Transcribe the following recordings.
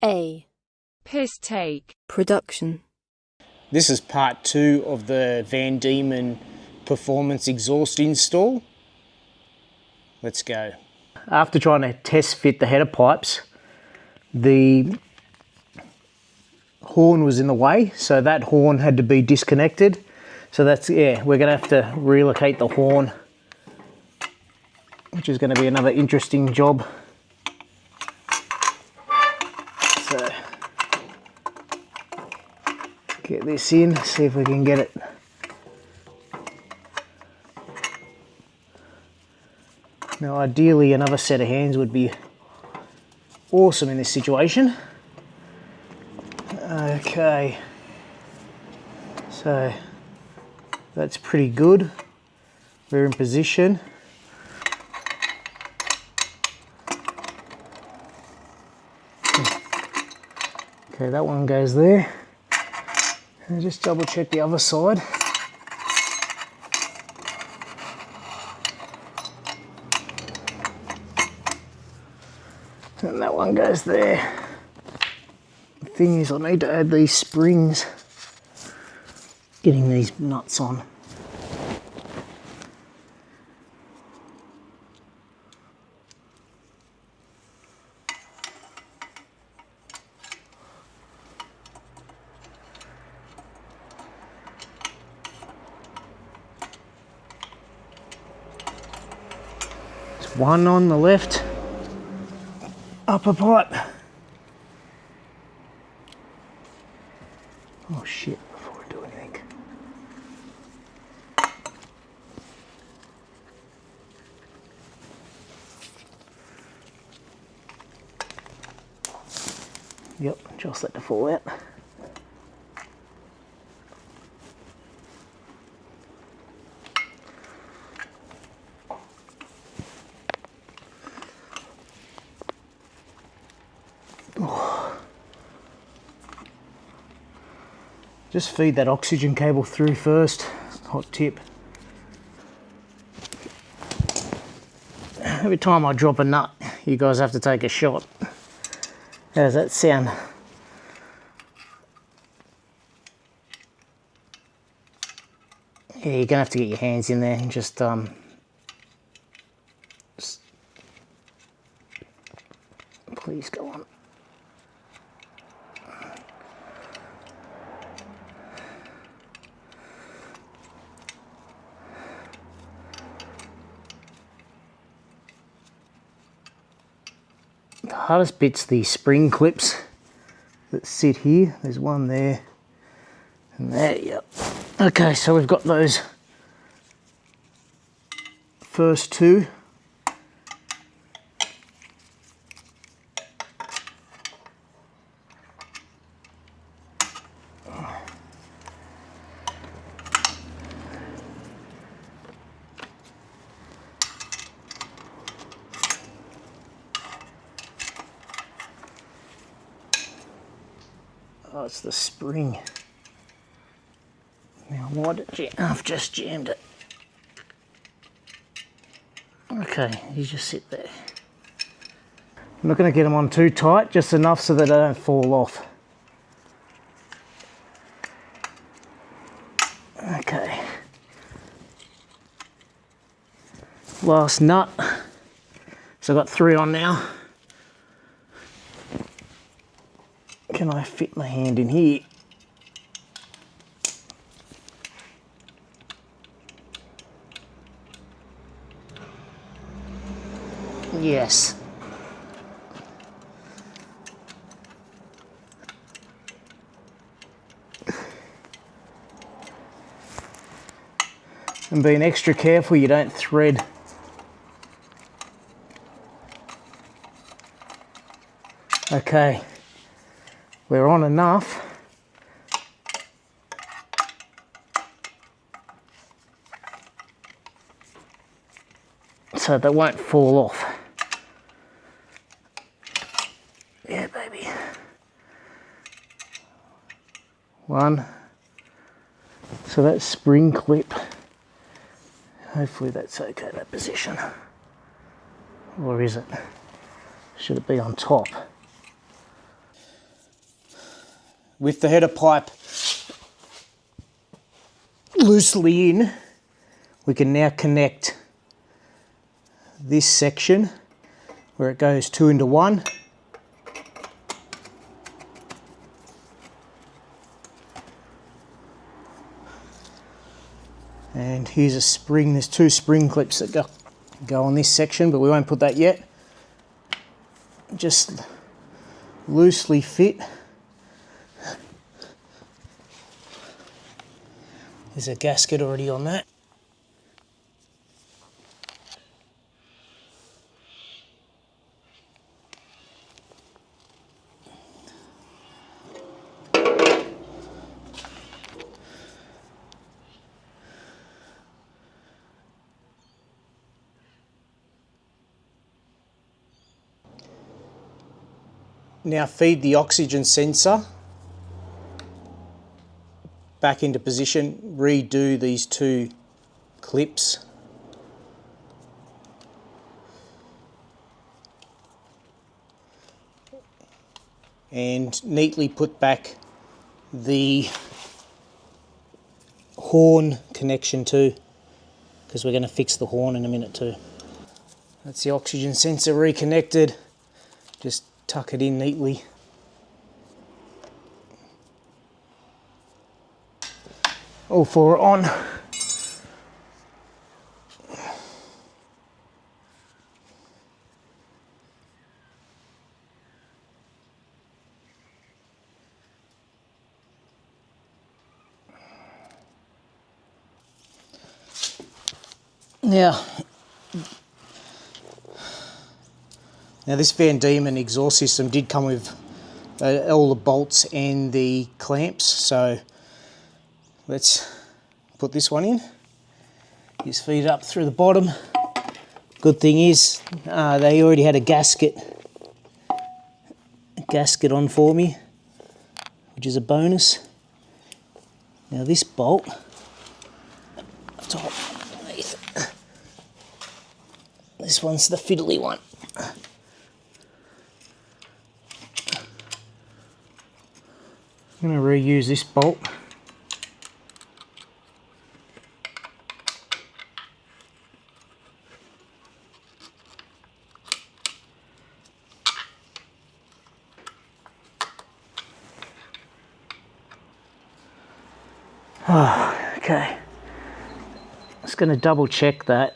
A. Piss take. Production. This is part 2 of the Vandemon performance exhaust install. Let's go. After trying to test fit the header pipes, the horn was in the way, so that horn had to be disconnected. So that's, yeah, we're gonna have to relocate the horn, which is gonna be another interesting job. So, get this in, see if we can get it. Now ideally another set of hands would be awesome in this situation. Okay, so that's pretty good. We're in position. Okay, that one goes there. And just double check the other side. And that one goes there. The thing is, I need to add these springs. Getting these nuts on. There's one on the left upper pipe. Oh shit, before I do anything. Yep, just let it fall out. Just feed that oxygen cable through first, hot tip. Every time I drop a nut, you guys have to take a shot. How does that sound? Yeah, you're gonna have to get your hands in there and just please go on. The hardest bit's the spring clips that sit here. There's one there and there, yep. Okay, so we've got those first two. Oh, it's the spring. Now why did you, I've just jammed it. Okay, you just sit there. I'm not going to get them on too tight, just enough so that they don't fall off. Okay. Last nut. So I've got 3 on now. Can I fit my hand in here? Yes. And being extra careful you don't thread. Okay. We're on enough. So they won't fall off. Yeah, baby. 1. So that spring clip, hopefully that's okay, that position. Or is it? Should it be on top? With the header pipe loosely in, we can now connect this section where it goes 2 into 1. And here's a spring. There's 2 spring clips that go on this section, but we won't put that yet. Just loosely fit. There's a gasket already on that. Now feed the oxygen sensor back into position, redo these 2 clips. And neatly put back the horn connection too, because we're going to fix the horn in a minute too. That's the oxygen sensor reconnected. Just tuck it in neatly. All 4 are on. Now this Vandemon exhaust system did come with all the bolts and the clamps, so let's put this one in. Just feed it up through the bottom. Good thing is they already had a gasket on for me, which is a bonus. Now this bolt, top underneath, this one's the fiddly one. I'm going to reuse this bolt. Okay, just going to double check that.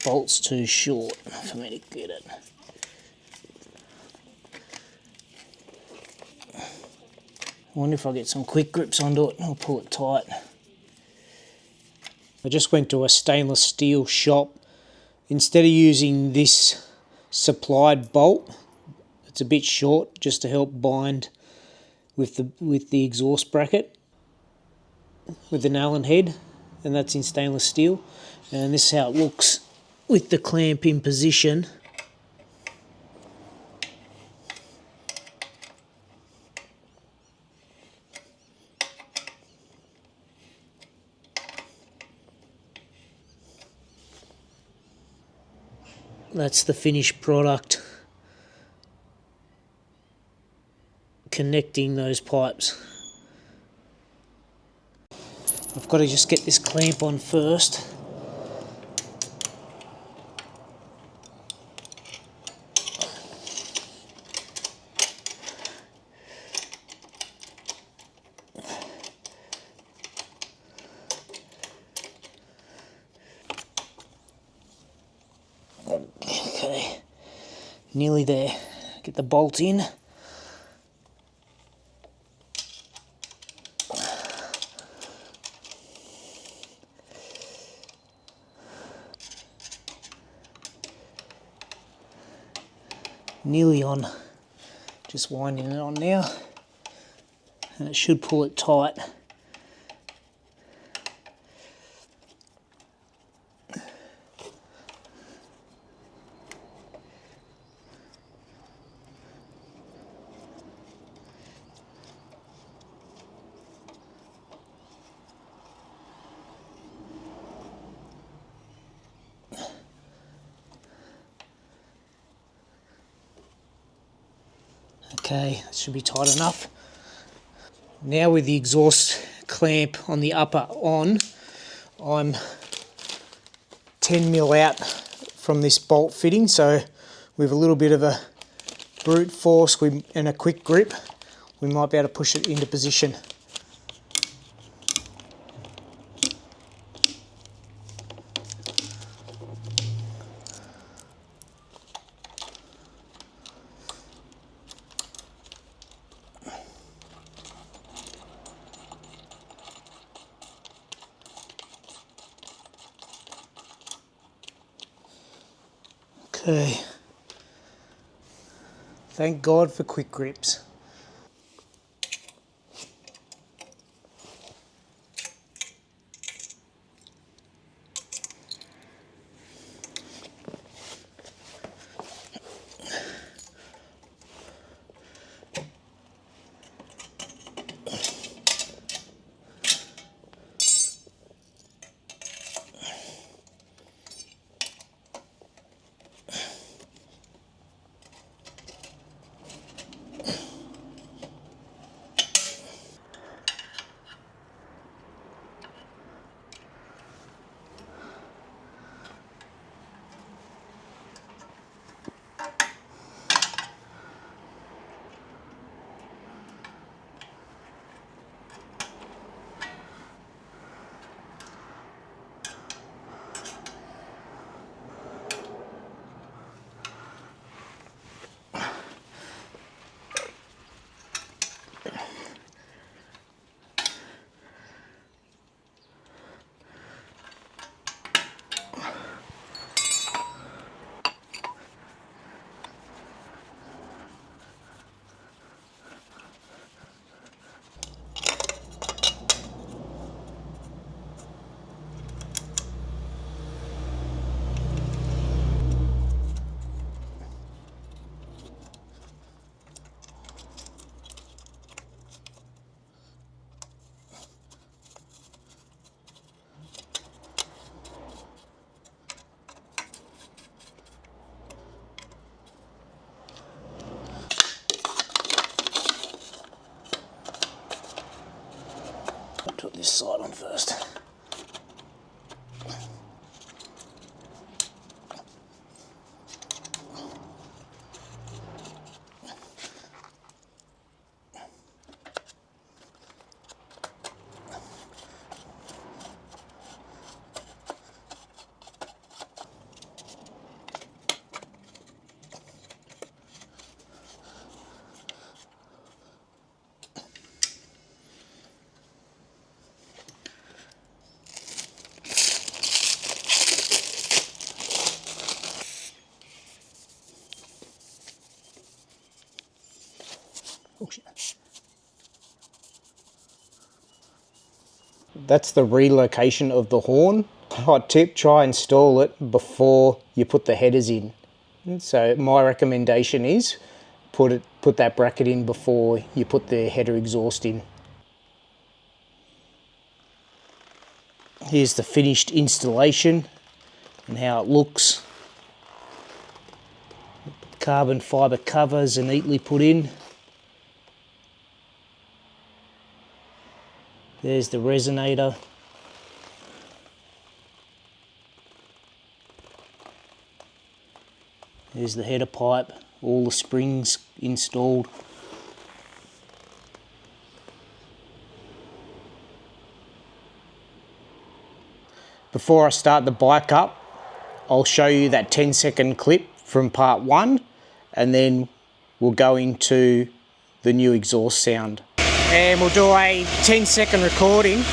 Bolt's too short for me to get it. I wonder if I get some quick grips onto it and I'll pull it tight. I just went to a stainless steel shop. Instead of using this supplied bolt, it's a bit short, just to help bind with the exhaust bracket with an Allen head, and that's in stainless steel. And this is how it looks with the clamp in position. That's the finished product, connecting those pipes. I've got to just get this clamp on first. Okay, nearly there. Get the bolt in. Nearly on. Just winding it on now, and it should pull it tight. Okay, that should be tight enough. Now with the exhaust clamp on the upper on, I'm 10mm out from this bolt fitting, so with a little bit of a brute force and a quick grip, we might be able to push it into position. Okay, thank God for quick grips. Put this side on first. Oh, shit. That's the relocation of the horn. Hot tip, try and install it before you put the headers in. So my recommendation is put that bracket in before you put the header exhaust in. Here's the finished installation and how it looks. Carbon fibre covers are neatly put in. There's the resonator. There's the header pipe, all the springs installed. Before I start the bike up, I'll show you that 10-second clip from part 1, and then we'll go into the new exhaust sound. And we'll do a 10-second recording